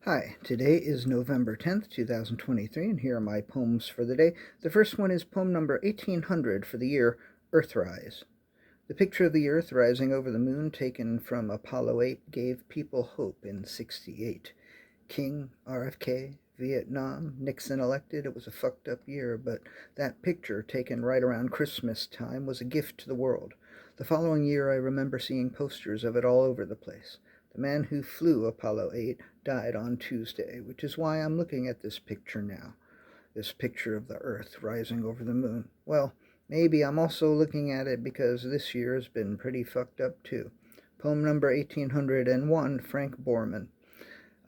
Hi, today is November 10th, 2023, and here are my poems for the day. The first one is poem number 1800 for the year Earthrise. The picture of the Earth rising over the moon taken from Apollo 8 gave people hope in '68. King, RFK, Vietnam, Nixon elected. It was a fucked up year, but that picture, taken right around Christmas time, was a gift to the world. The following year, I remember seeing posters of it all over the place. The man who flew Apollo 8 died on Tuesday, which is why I'm looking at this picture now. This picture of the Earth rising over the moon. Well, maybe I'm also looking at it because this year has been pretty fucked up too. Poem number 1801, Frank Borman.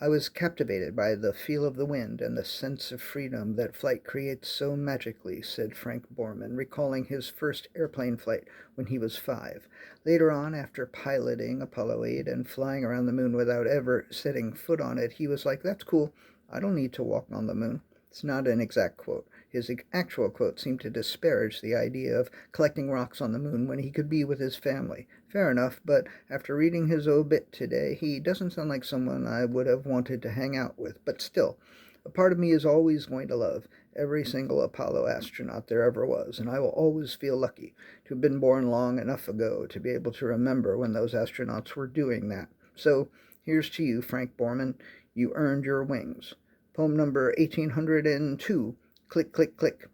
I was captivated by the feel of the wind and the sense of freedom that flight creates so magically, said Frank Borman, recalling his first airplane flight when he was 5. Later on, after piloting Apollo 8 and flying around the moon without ever setting foot on it, he was like, "That's cool. I don't need to walk on the moon." It's not an exact quote. His actual quote seemed to disparage the idea of collecting rocks on the moon when he could be with his family. Fair enough, but after reading his obit today, he doesn't sound like someone I would have wanted to hang out with. But still, a part of me is always going to love every single Apollo astronaut there ever was, and I will always feel lucky to have been born long enough ago to be able to remember when those astronauts were doing that. So, here's to you, Frank Borman. You earned your wings. Poem number 1802, Click, Click, Click.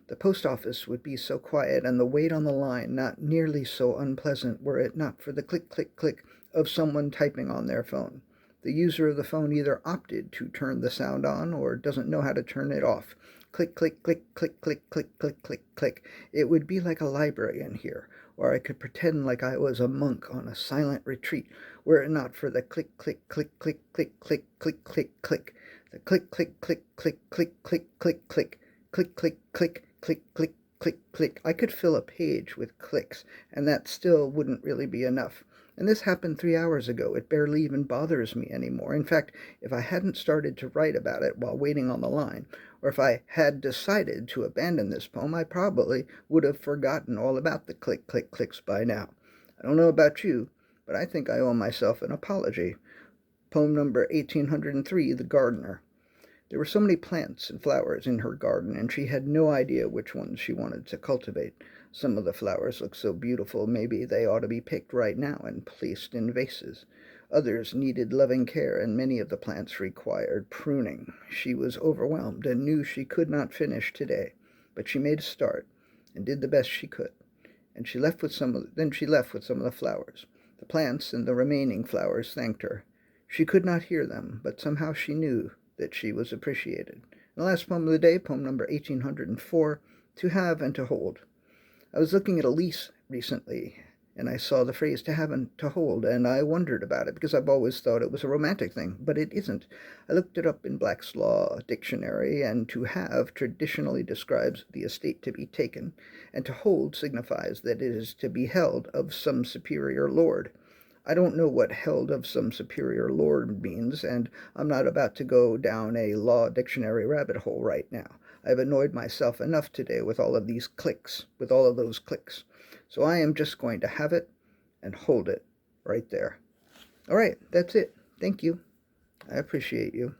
The post office would be so quiet and the wait on the line not nearly so unpleasant were it not for the click, click, click of someone typing on their phone. The user of the phone either opted to turn the sound on or doesn't know how to turn it off. Click, click, click, click, click, click, click, click, click. It would be like a library in here, or I could pretend like I was a monk on a silent retreat, were it not for the click, click, click, click, click, click, click, click, click. The click, click, click, click, click, click, click, click, click, click, click, click, click, click, click. I could fill a page with clicks, and that still wouldn't really be enough. And this happened 3 hours ago. It barely even bothers me anymore. In fact, if I hadn't started to write about it while waiting on the line, or if I had decided to abandon this poem, I probably would have forgotten all about the click, click, clicks by now. I don't know about you, but I think I owe myself an apology. Poem number 1803, The Gardener. There were so many plants and flowers in her garden, and she had no idea which ones she wanted to cultivate. Some of the flowers looked so beautiful, maybe they ought to be picked right now and placed in vases. Others needed loving care, and many of the plants required pruning. She was overwhelmed and knew she could not finish today, but she made a start and did the best she could. And she left with some of the flowers. The plants and the remaining flowers thanked her. She could not hear them, but somehow she knew that she was appreciated. The last poem of the day, poem number 1804, To Have and to Hold. I was looking at a lease recently, and I saw the phrase to have and to hold, and I wondered about it because I've always thought it was a romantic thing, but it isn't. I looked it up in Black's Law Dictionary, and to have traditionally describes the estate to be taken, and to hold signifies that it is to be held of some superior lord. I don't know what held of some superior lord means, and I'm not about to go down a law dictionary rabbit hole right now. I've annoyed myself enough today with all of those clicks. So I am just going to have it and hold it right there. All right, that's it. Thank you. I appreciate you.